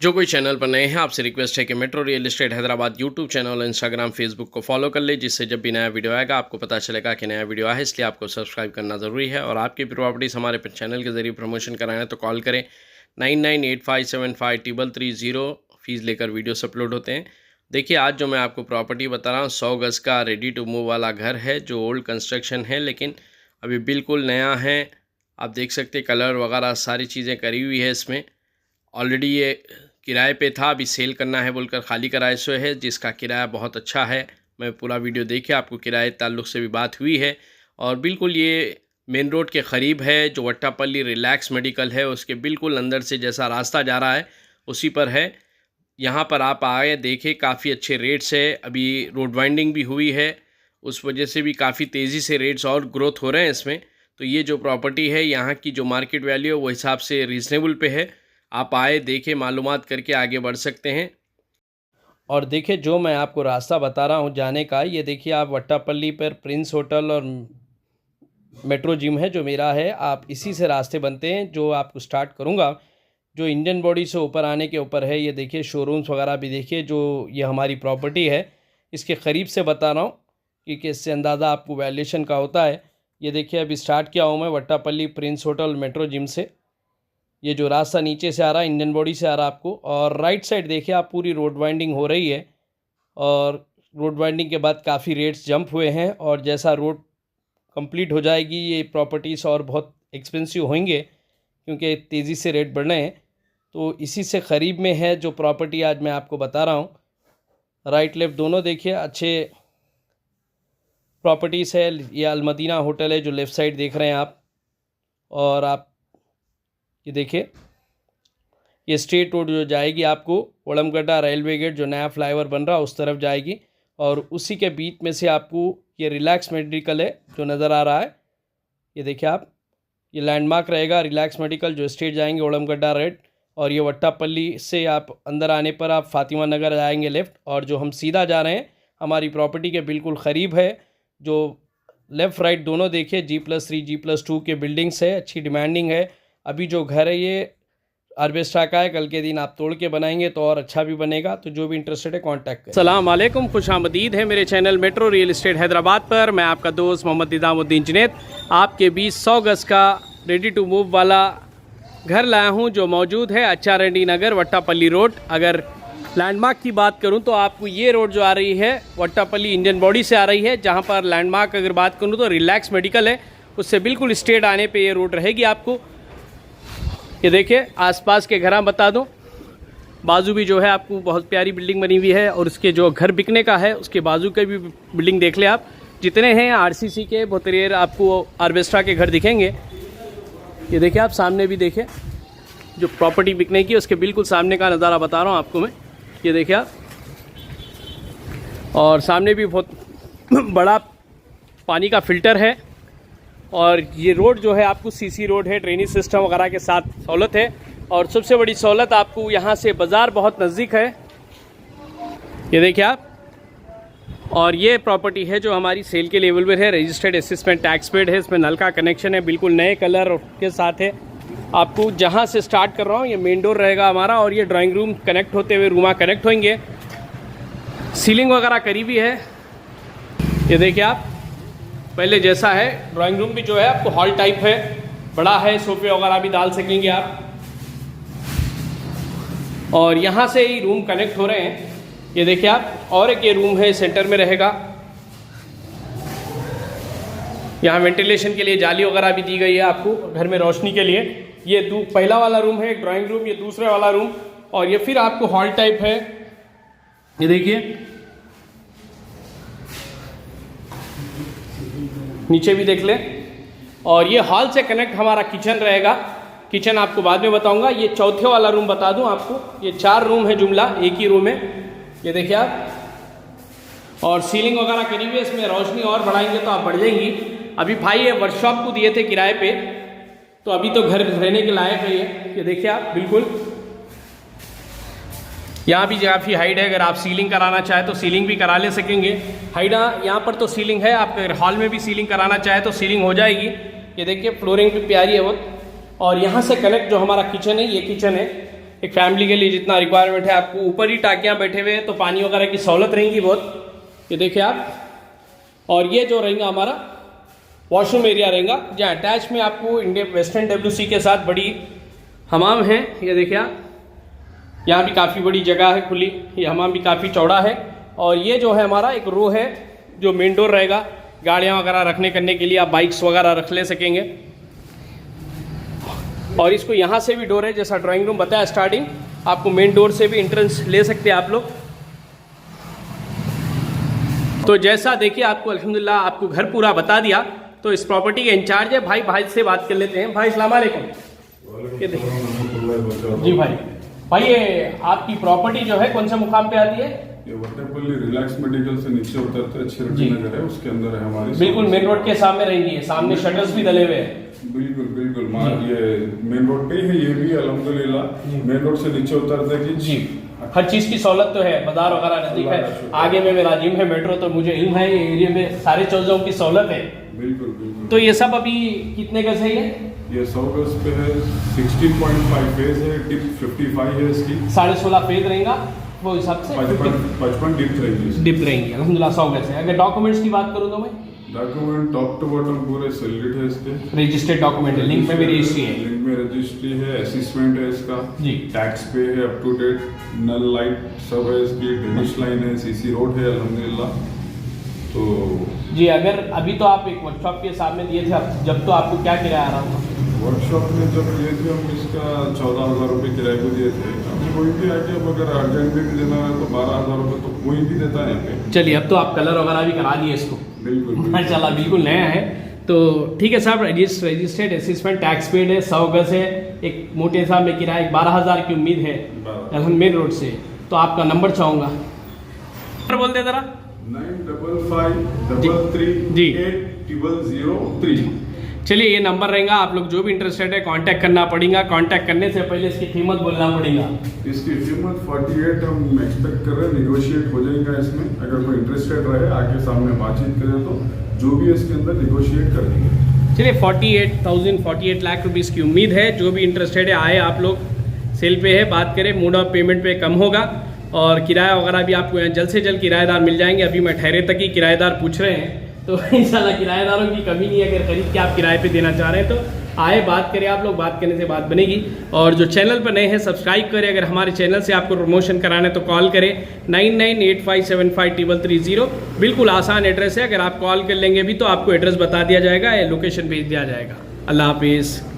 जो कोई चैनल पर नए हैं आपसे रिक्वेस्ट है कि metro real estate Hyderabad YouTube channel और इंस्टाग्राम फेसबुक को फॉलो कर ले, जिससे जब भी नया वीडियो आएगा आपको पता चलेगा कि नया वीडियो आया है। इसलिए आपको सब्सक्राइब करना ज़रूरी है। और आपकी प्रॉपर्टीज़ हमारे चैनल के जरिए प्रमोशन कराएं तो कॉल करें 9985753330। फीस लेकर वीडियोस अपलोड होते हैं। देखिए आज जो मैं आपको प्रॉपर्टी बता रहा हूँ 100 गज़ का रेडी टू मूव वाला घर है, जो ओल्ड कंस्ट्रक्शन है लेकिन अभी बिल्कुल नया है। आप देख सकते हैं कलर वगैरह सारी चीज़ें करी हुई है। इसमें ऑलरेडी ये किराए पे था, अभी सेल करना है बोलकर खाली कराए सो है, जिसका किराया बहुत अच्छा है। मैं पूरा वीडियो देखे, आपको किराए ताल्लुक़ से भी बात हुई है। और बिल्कुल ये मेन रोड के क़रीब है, जो वट्टापल्ली रिलैक्स मेडिकल है उसके बिल्कुल अंदर से जैसा रास्ता जा रहा है उसी पर है। यहाँ पर आप आए देखें, काफ़ी अच्छे रेट्स है। अभी रोड वाइंडिंग भी हुई है, उस वजह से भी काफ़ी तेज़ी से रेट्स और ग्रोथ हो रहे हैं इसमें। तो ये जो प्रॉपर्टी है यहाँ की जो मार्केट वैल्यू है वो हिसाब से रीज़नेबल पे है। आप आए देखें, मालूमात करके आगे बढ़ सकते हैं। और देखिए जो मैं आपको रास्ता बता रहा हूँ जाने का, ये देखिए आप वट्टापल्ली पर प्रिंस होटल और मेट्रो जिम है जो मेरा है, आप इसी से रास्ते बनते हैं। जो आपको स्टार्ट करूँगा जो इंडियन बॉडी से ऊपर आने के ऊपर है, ये देखिए शोरूम्स वगैरह भी देखिए। जो ये हमारी प्रॉपर्टी है इसके क़रीब से बता रहा हूँ क्योंकि इससे अंदाज़ा आपको वैल्यूएशन का होता है। ये देखिए अभी स्टार्ट किया हूँ मैं Vattepally Prince hotel metro gym से। ये जो रास्ता नीचे से आ रहा है इंडियन बॉडी से आ रहा है आपको, और राइट साइड देखिए आप पूरी रोड वाइंडिंग हो रही है। और रोड वाइंडिंग के बाद काफ़ी रेट्स जंप हुए हैं, और जैसा रोड कंप्लीट हो जाएगी ये प्रॉपर्टीज़ और बहुत एक्सपेंसिव होंगे क्योंकि तेज़ी से रेट बढ़ रहे हैं। तो इसी से क़रीब में है जो प्रॉपर्टी आज मैं आपको बता रहा हूँ। राइट लेफ़्ट दोनों देखिए अच्छे प्रॉपर्टीज़ है। ये अलमदीना होटल है जो लेफ़्ट साइड देख रहे हैं आप। और आप ये देखिए ये स्ट्रेट रोड जो जाएगी आपको ओलमगड्डा रेलवे गेट जो नया फ्लाईओवर बन रहा है उस तरफ जाएगी। और उसी के बीच में से आपको ये रिलैक्स मेडिकल है जो नज़र आ रहा है। ये देखिए आप, ये लैंडमार्क रहेगा रिलैक्स मेडिकल जो स्ट्रेट जाएंगे ओलमगड्डा रेड। और ये वट्टापल्ली से आप अंदर आने पर आप फातिमा नगर जाएंगे लेफ़्ट, और जो हम सीधा जा रहे हैं हमारी प्रॉपर्टी के बिल्कुल क़रीब है। जो लेफ़्ट राइट दोनों देखिए G+3 G+2 के बिल्डिंग्स है, अच्छी डिमांडिंग है। अभी जो घर है ये आर्बेस्ट्रा का है, कल के दिन आप तोड़ के बनाएंगे तो और अच्छा भी बनेगा। तो जो भी इंटरेस्टेड है कांटेक्ट करें। अस्सलाम वालेकुम, खुशामदीद है मेरे channel metro real estate Hyderabad पर। मैं आपका दोस्त मोहम्मद निज़ामुद्दीन जुनैद आपके बीच 100 गज़ का रेडी टू मूव वाला घर लाया हूँ जो मौजूद है अच्छा रेड्डी नगर वट्टापल्ली रोड। अगर लैंडमार्क की बात करूँ तो आपको ये रोड जो आ रही है वट्टापल्ली इंडियन बॉडी से आ रही है। जहाँ पर लैंडमार्क अगर बात करूँ तो रिलैक्स मेडिकल है, उससे बिल्कुल स्ट्रेट आने पर ये रोड रहेगी आपको। ये देखिए आसपास के घर बता दूं, बाजू भी जो है आपको बहुत प्यारी बिल्डिंग बनी हुई है। और उसके जो घर बिकने का है उसके बाजू के भी बिल्डिंग देख ले आप, जितने हैं आरसीसी के बहुत रेयर आपको आर्बेस्ट्रा के घर दिखेंगे। ये देखिए आप सामने भी देखिए जो प्रॉपर्टी बिकने की उसके बिल्कुल सामने का नज़ारा बता रहा हूँ आपको मैं। ये देखिए आप, और सामने भी बहुत बड़ा पानी का फिल्टर है। और ये रोड जो है आपको सीसी रोड है, ड्रेनेज सिस्टम वगैरह के साथ सहूलत है। और सबसे बड़ी सहूलत आपको यहाँ से बाज़ार बहुत नज़दीक है। ये देखिए आप, और ये प्रॉपर्टी है जो हमारी सेल के लेवल पर है, रजिस्टर्ड असेसमेंट टैक्स पेड है, इसमें नल का कनेक्शन है, बिल्कुल नए कलर के साथ है। आपको जहाँ से स्टार्ट कर रहा हूँ ये मेन डोर रहेगा हमारा, और ये ड्राइंग रूम कनेक्ट होते हुए रूमा कनेक्ट होंगे। सीलिंग वगैरह करीबी है। ये देखिए आप, पहले जैसा है ड्राइंग रूम भी जो है आपको हॉल टाइप है, बड़ा है, सोफे वगैरह भी डाल सकेंगे आप। और यहाँ से ही रूम कनेक्ट हो रहे हैं। ये देखिए आप, और एक ये रूम है सेंटर में रहेगा। यहाँ वेंटिलेशन के लिए जाली वगैरह भी दी गई है आपको घर में रोशनी के लिए। ये पहला वाला रूम है, एक ड्राइंग रूम, ये दूसरा वाला रूम, और ये फिर आपको हॉल टाइप है। ये देखिए नीचे भी देख लें। और ये हॉल से कनेक्ट हमारा किचन रहेगा। किचन आपको बाद में बताऊंगा। ये चौथे वाला रूम बता दूं आपको, ये 4 रूम है जुमला, एक ही रूम है। ये देखिए आप, और सीलिंग वगैरह करी हुई है, इसमें रोशनी और बढ़ाएंगे तो आप बढ़ जाएंगी। अभी भाई ये वर्कशॉप को दिए थे किराए पे, तो अभी तो घर रहने के लायक है ये देखिए आप। बिल्कुल यहाँ भी काफ़ी हाइट है, अगर आप सीलिंग कराना चाहें तो सीलिंग भी करा ले सकेंगे। हाइट यहाँ पर तो सीलिंग है, आप अगर हॉल में भी सीलिंग कराना चाहें तो सीलिंग हो जाएगी। ये देखिए फ्लोरिंग भी प्यारी है बहुत। और यहाँ से कनेक्ट जो हमारा किचन है, ये किचन है, एक फैमिली के लिए जितना रिक्वायरमेंट है, आपको ऊपर ही टाकियाँ बैठे हुए हैं तो पानी वगैरह की सहूलत रहेंगी बहुत। ये देखिए आप, और ये जो रहेगा हमारा वॉशरूम एरिया रहेगा, जहाँ अटैच में आपको इंडियन वेस्टर्न WC के साथ बड़ी हमाम है। ये देखिए आप, यहाँ भी काफ़ी बड़ी जगह है खुली, ये हमाम भी काफ़ी चौड़ा है। और ये जो है हमारा एक रो है जो मेन डोर रहेगा, गाड़ियाँ वगैरह रखने करने के लिए, आप बाइक्स वगैरह रख ले सकेंगे। और इसको यहाँ से भी डोर है, जैसा ड्राइंग रूम बताया स्टार्टिंग, आपको मेन डोर से भी एंट्रेंस ले सकते हैं आप लोग। तो जैसा देखिए आपको अल्हम्दुलिल्लाह आपको घर पूरा बता दिया। तो इस प्रॉपर्टी के इंचार्ज है भाई से बात कर लेते हैं। भाई अस्सलाम वालेकुम। जी भाई ये आपकी प्रॉपर्टी जो है कौन से मुकाम पे आती है? ये वट्टेपल्ली रिलैक्स मेडिकल से नीचे उतरते छिरटी नगर है, उसके अंदर है हमारी। बिल्कुल मेन रोड के सामने रहेंगी, सामने शटर्स भी डले हुए हैं। बिल्कुल ये मेन रोड पे ही है, ये भी अल्हम्दुलिल्लाह मेन रोड से नीचे उतरते की जी हर चीज़ की सहूलत तो है, बाजार वगैरह नजदीक है। आगे में मेरा जिम है, मेट्रो, तो मुझे इल्म है एरिया में सारे चीज़ों की सहूलत है। बिल्कुल तो ये सब अभी कितने गज है ये 100 गज पे है, 16.5 फेज है, डिप 55 है इसकी, 16.5 फेज रहेगा वो हिसाब से 55 डिप रहेंगी अल्हम्दुलिल्लाह 100 गज है। अगर डॉक्यूमेंट्स की बात करूँ तो मैं डॉक्यूमेंट टॉप टू बॉटम पूरे सॉलिड है इसके, रजिस्टर्ड डॉक्यूमेंट है, लिंक में भी रजिस्ट्री है, लिंक में रजिस्ट्री है, असेसमेंट है इसका जी, टैक्स पे है अप टू डेट, नल लाइट सब है इसकी, डिनिश लाइन है, सीसी रोड है अल्हम्दुलिल्लाह। तो जी अगर अभी तो आप एक वर्कशॉप के हिसाब में दिए थे, जब तो आपको क्या किराया आ रहा होगा? वर्कशॉप में जब लिए थे हम इसका 14,000 रुपये किराए को दिए थे। अब कोई भी आके अब अगर अर्जेंट में भी देना है तो 12,000 रुपये तो कोई भी देता है यहाँ पे। चलिए अब तो आप कलर वगैरह भी करा दिए इसको, बिल्कुल माशाल्लाह बिल्कुल नया है। तो ठीक है साहब, रजिस्टर्ड असेसमेंट टैक्स पेड है, 100 गज है, एक मोटे हिसाब में किराया 12,000 की उम्मीद है मेन रोड से। तो आपका नंबर चाहूँगा, बोल दे ज़रा। 9553380003। चलिए ये नंबर रहेगा, आप लोग जो भी इंटरेस्टेड है कांटेक्ट करना पड़ेगा। कांटेक्ट करने से पहले इसकी कीमत बोलना पड़ेगा। इसकी कीमत 48 हम एक्सपेक्ट कर रहे हैं, निगोशिएट हो जाएगा इसमें। अगर कोई इंटरेस्टेड रहे आके सामने बातचीत करें तो जो भी इसके अंदर निगोशिएट कर देंगे। चलिए 48 लाख रुपीज़ की उम्मीद है। जो भी इंटरेस्टेड है आए, आप लोग सेल पे है, बात करें, मोड ऑफ पेमेंट पे कम होगा। और किराया वगैरह भी आपको यहाँ जल्द से जल्द किराएदार मिल जाएंगे। अभी मैं ठहरे तक ही किराएदार पूछ रहे हैं, तो इंशाल्लाह किराएदारों की कमी नहीं है। अगर खरीद के आप किराए पे देना चाह रहे हैं तो आए, बात करें, आप लोग बात करने से बात बनेगी। और जो चैनल पर नए हैं सब्सक्राइब करें। अगर हमारे चैनल से आपको प्रमोशन कराना है तो कॉल करें 9985753330। बिल्कुल आसान एड्रेस है, अगर आप कॉल कर लेंगे भी तो आपको एड्रेस बता दिया जाएगा, लोकेशन भेज दिया जाएगा। अल्लाह हाफिज़।